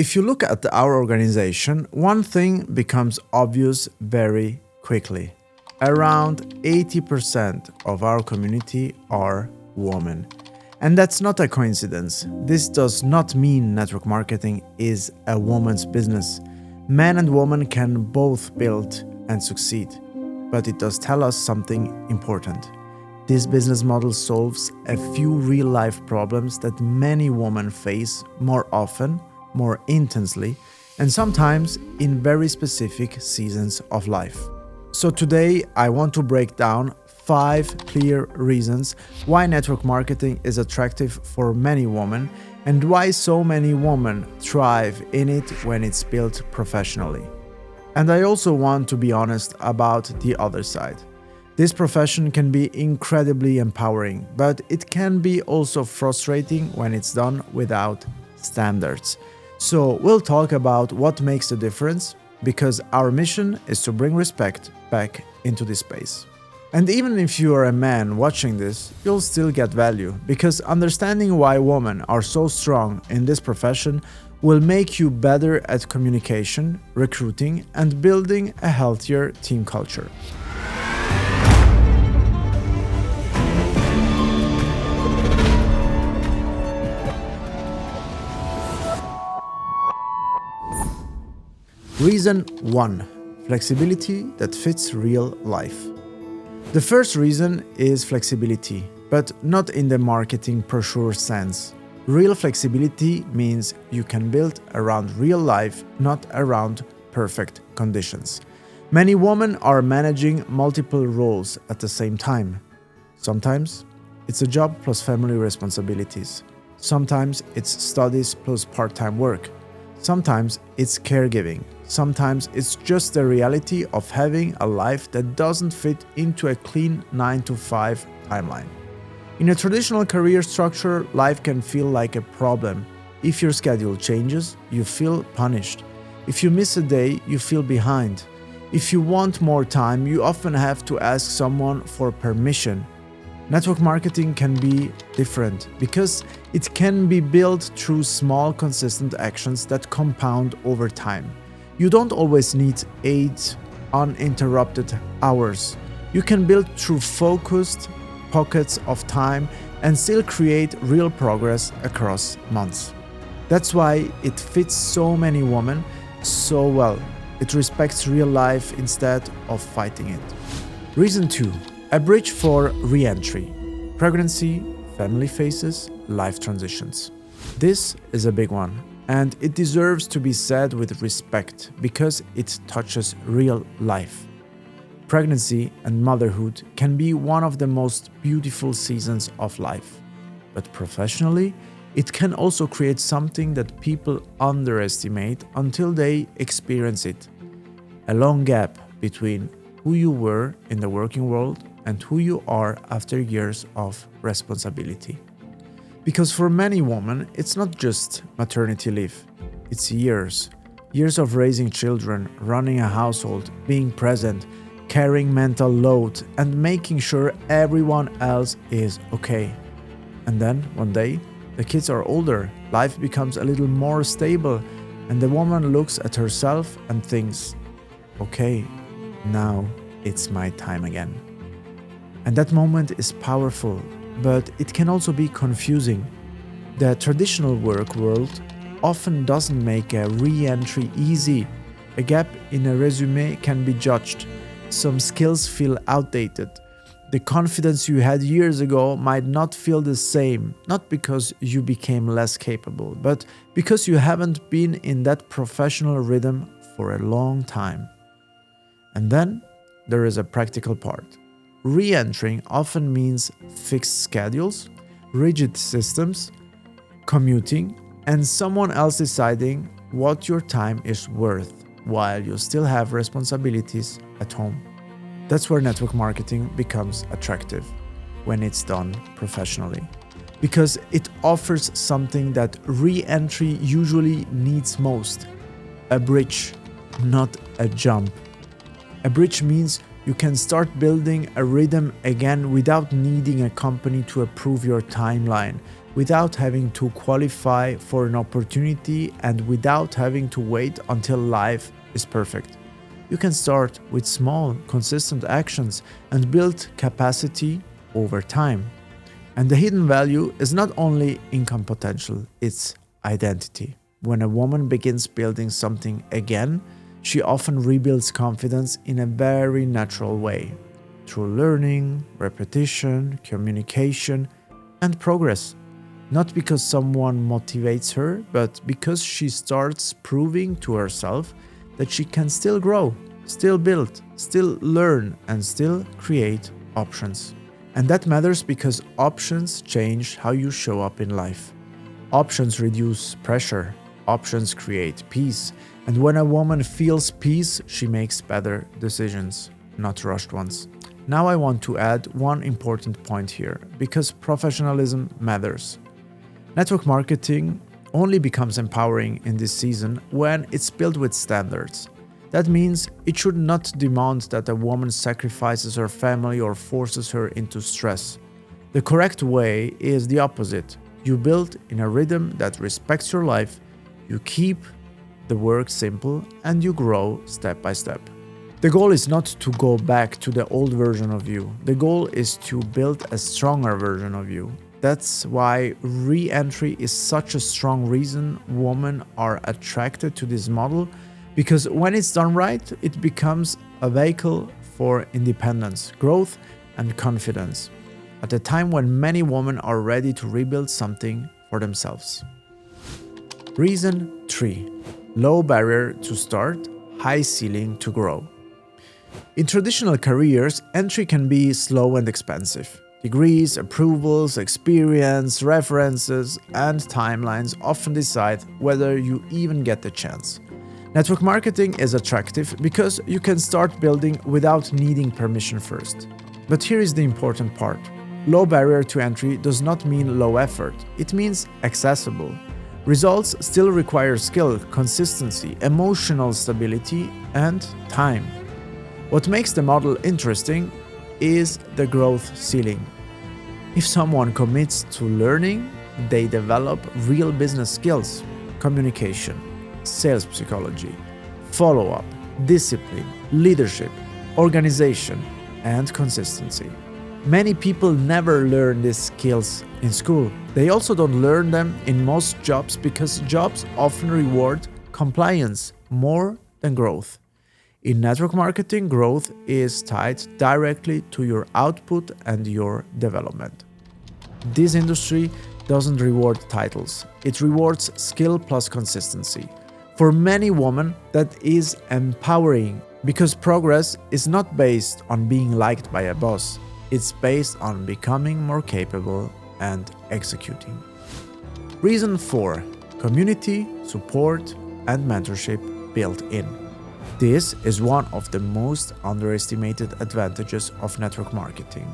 If you look at our organization, one thing becomes obvious very quickly. Around 80% of our community are women. And that's not a coincidence. This does not mean network marketing is a woman's business. Men and women can both build and succeed. But it does tell us something important. This business model solves a few real-life problems that many women face more often, more intensely, and sometimes in very specific seasons of life. So today I want to break down 5 clear reasons why network marketing is attractive for many women and why so many women thrive in it when it's built professionally. And I also want to be honest about the other side. This profession can be incredibly empowering, but it can be also frustrating when it's done without standards. So we'll talk about what makes the difference, because our mission is to bring respect back into this space. And even if you are a man watching this, you'll still get value, because understanding why women are so strong in this profession will make you better at communication, recruiting, and building a healthier team culture. Reason 1. Flexibility that fits real life. The first reason is flexibility, but not in the marketing brochure sense. Real flexibility means you can build around real life, not around perfect conditions. Many women are managing multiple roles at the same time. Sometimes it's a job plus family responsibilities. Sometimes it's studies plus part-time work. Sometimes it's caregiving. Sometimes it's just the reality of having a life that doesn't fit into a clean 9-to-5 timeline. In a traditional career structure, life can feel like a problem. If your schedule changes, you feel punished. If you miss a day, you feel behind. If you want more time, you often have to ask someone for permission. Network marketing can be different because it can be built through small, consistent actions that compound over time. You don't always need 8 uninterrupted hours. You can build through focused pockets of time and still create real progress across months. That's why it fits so many women so well. It respects real life instead of fighting it. Reason 2. A bridge for re-entry. Pregnancy, family phases, life transitions. This is a big one, and it deserves to be said with respect because it touches real life. Pregnancy and motherhood can be one of the most beautiful seasons of life, but professionally, it can also create something that people underestimate until they experience it. A long gap between who you were in the working world and who you are after years of responsibility. Because for many women, it's not just maternity leave, it's years of raising children, running a household, being present, carrying mental load, and making sure everyone else is okay. And then, one day, the kids are older, life becomes a little more stable, and the woman looks at herself and thinks, okay, now it's my time again. And that moment is powerful, but it can also be confusing. The traditional work world often doesn't make a re-entry easy. A gap in a resume can be judged. Some skills feel outdated. The confidence you had years ago might not feel the same, not because you became less capable, but because you haven't been in that professional rhythm for a long time. And then there is a practical part. Re-entering often means fixed schedules, rigid systems, commuting, and someone else deciding what your time is worth while you still have responsibilities at home. That's where network marketing becomes attractive, when it's done professionally. Because it offers something that re-entry usually needs most: a bridge, not a jump. A bridge means you can start building a rhythm again without needing a company to approve your timeline. without having to qualify for an opportunity and without having to wait until life is perfect. You can start with small, consistent actions and build capacity over time. And the hidden value is not only income potential, it's identity. When a woman begins building something again, she often rebuilds confidence in a very natural way, through learning, repetition, communication, and progress. Not because someone motivates her, but because she starts proving to herself that she can still grow, still build, still learn, and still create options. And that matters because options change how you show up in life. Options reduce pressure, options create peace, and when a woman feels peace, she makes better decisions, not rushed ones. Now I want to add one important point here, because professionalism matters. Network marketing only becomes empowering in this season when it's built with standards. That means it should not demand that a woman sacrifices her family or forces her into stress. The correct way is the opposite. You build in a rhythm that respects your life, you keep the work simple, and you grow step by step. The goal is not to go back to the old version of you. The goal is to build a stronger version of you. That's why re-entry is such a strong reason women are attracted to this model, because when it's done right, it becomes a vehicle for independence, growth, and confidence, at a time when many women are ready to rebuild something for themselves. Reason 3. Low barrier to start, high ceiling to grow. In traditional careers, entry can be slow and expensive. Degrees, approvals, experience, references, and timelines often decide whether you even get the chance. Network marketing is attractive because you can start building without needing permission first. But here is the important part. Low barrier to entry does not mean low effort, it means accessible. Results still require skill, consistency, emotional stability, and time. What makes the model interesting is the growth ceiling. If someone commits to learning, they develop real business skills, communication, sales psychology, follow-up, discipline, leadership, organization, and consistency. Many people never learn these skills in school. They also don't learn them in most jobs because jobs often reward compliance more than growth. In network marketing, growth is tied directly to your output and your development. This industry doesn't reward titles, it rewards skill plus consistency. For many women, that is empowering because progress is not based on being liked by a boss, it's based on becoming more capable and executing. Reason 4. Community, support, and mentorship built in. This is one of the most underestimated advantages of network marketing.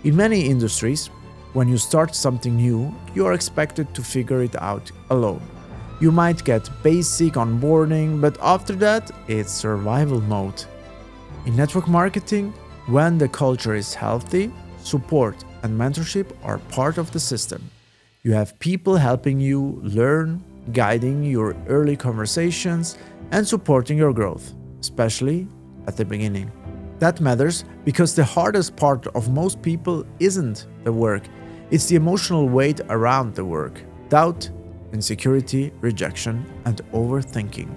In many industries, when you start something new, you are expected to figure it out alone. You might get basic onboarding, but after that, it's survival mode. In network marketing, when the culture is healthy, support and mentorship are part of the system. You have people helping you learn, guiding your early conversations, and supporting your growth, especially at the beginning. That matters because the hardest part of most people isn't the work, it's the emotional weight around the work: doubt, insecurity, rejection, and overthinking.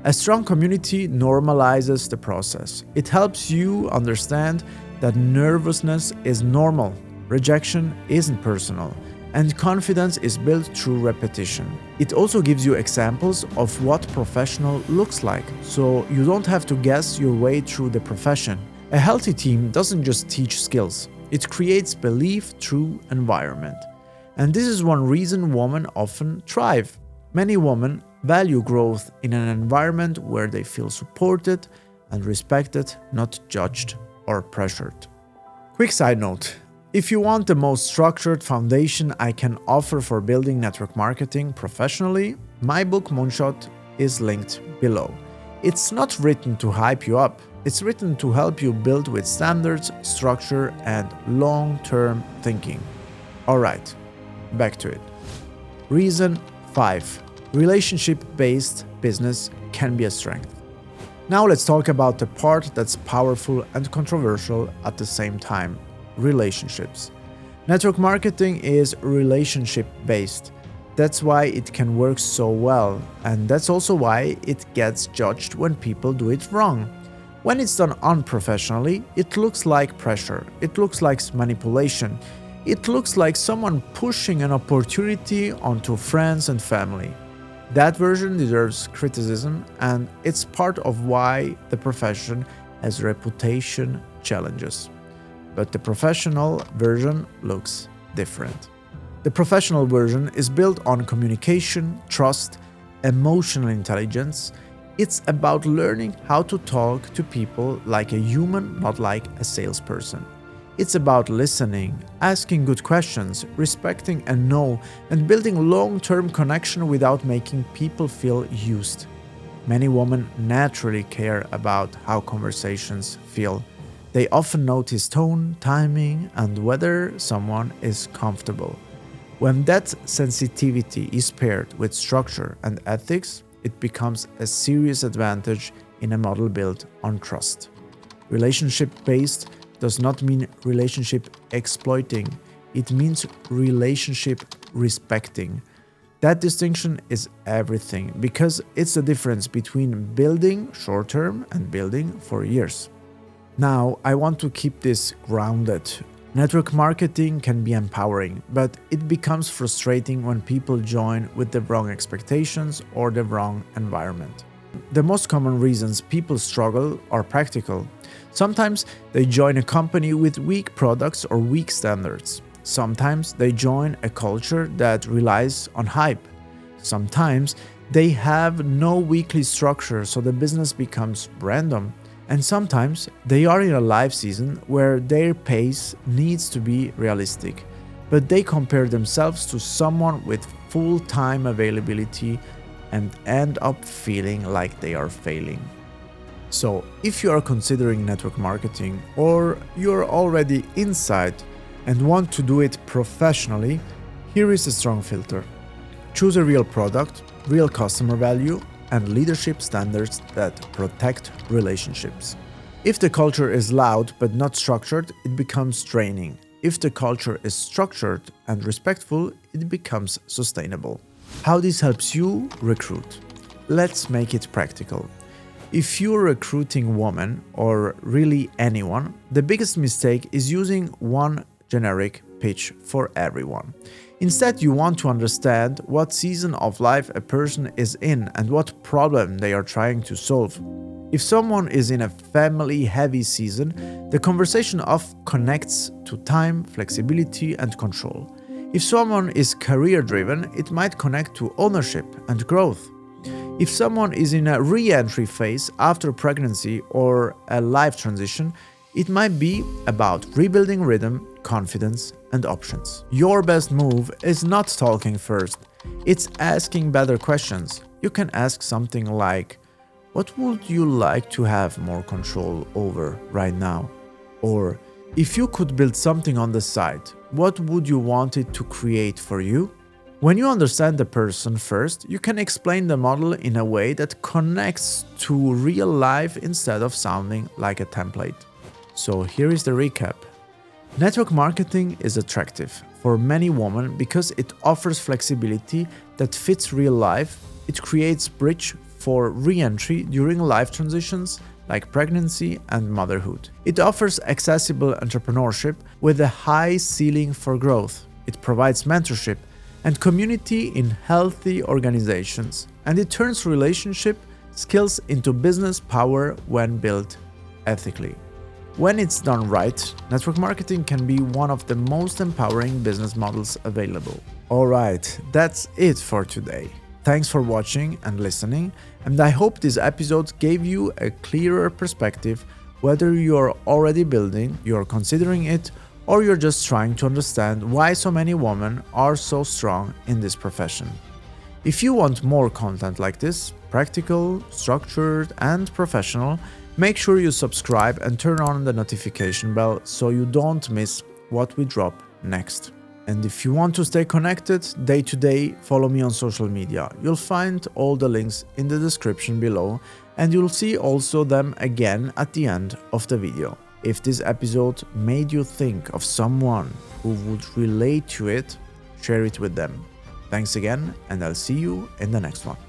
A strong community normalizes the process. It helps you understand that nervousness is normal, rejection isn't personal, and confidence is built through repetition. It also gives you examples of what professional looks like, so you don't have to guess your way through the profession. A healthy team doesn't just teach skills, it creates belief through environment. And this is one reason women often thrive. Many women value growth in an environment where they feel supported and respected, not judged or pressured. Quick side note. If you want the most structured foundation I can offer for building network marketing professionally, my book Moonshot is linked below. It's not written to hype you up, it's written to help you build with standards, structure, and long-term thinking. Alright, Back to it. Reason 5. Relationship-based business can be a strength. Now let's talk about the part that's powerful and controversial at the same time: relationships. Network marketing is relationship-based. That's why it can work so well, and that's also why it gets judged when people do it wrong. When it's done unprofessionally, it looks like pressure, it looks like manipulation, it looks like someone pushing an opportunity onto friends and family. That version deserves criticism, and it's part of why the profession has reputation challenges. But the professional version looks different. The professional version is built on communication, trust, emotional intelligence. It's about learning how to talk to people like a human, not like a salesperson. It's about listening, asking good questions, respecting a no, and building long-term connection without making people feel used. Many women naturally care about how conversations feel. They often notice tone, timing, and whether someone is comfortable. When that sensitivity is paired with structure and ethics, it becomes a serious advantage in a model built on trust. Relationship-based does not mean relationship exploiting, it means relationship respecting. That distinction is everything, because it's the difference between building short-term and building for years. Now, I want to keep this grounded. Network marketing can be empowering, but it becomes frustrating when people join with the wrong expectations or the wrong environment. The most common reasons people struggle are practical. Sometimes they join a company with weak products or weak standards. Sometimes they join a culture that relies on hype. Sometimes they have no weekly structure, so the business becomes random. And sometimes they are in a life season where their pace needs to be realistic, but they compare themselves to someone with full-time availability and end up feeling like they are failing. So, if you are considering network marketing, or you're already inside and want to do it professionally, here is a strong filter. Choose a real product, real customer value, and leadership standards that protect relationships. If the culture is loud but not structured, it becomes draining. If the culture is structured and respectful, it becomes sustainable. How this helps you recruit? Let's make it practical. If you're recruiting women, or really anyone, the biggest mistake is using one generic pitch for everyone. Instead, you want to understand what season of life a person is in and what problem they are trying to solve. If someone is in a family-heavy season, the conversation often connects to time, flexibility, and control. If someone is career-driven, it might connect to ownership and growth. If someone is in a re-entry phase after pregnancy or a life transition, it might be about rebuilding rhythm, confidence, and options. Your best move is not talking first, it's asking better questions. You can ask something like, what would you like to have more control over right now? Or, if you could build something on the side, what would you want it to create for you? When you understand the person first, you can explain the model in a way that connects to real life instead of sounding like a template. So here is the recap. Network marketing is attractive for many women because it offers flexibility that fits real life. It creates bridge for re-entry during life transitions like pregnancy and motherhood. It offers accessible entrepreneurship with a high ceiling for growth. It provides mentorship and community in healthy organizations. And it turns relationship skills into business power when built ethically. When it's done right, network marketing can be one of the most empowering business models available. Alright, that's it for today. Thanks for watching and listening, and I hope this episode gave you a clearer perspective whether you're already building, you're considering it, or you're just trying to understand why so many women are so strong in this profession. If you want more content like this, practical, structured, and professional, make sure you subscribe and turn on the notification bell so you don't miss what we drop next. And if you want to stay connected day to day, follow me on social media. You'll find all the links in the description below, and you'll see also them again at the end of the video. If this episode made you think of someone who would relate to it, share it with them. Thanks again, and I'll see you in the next one.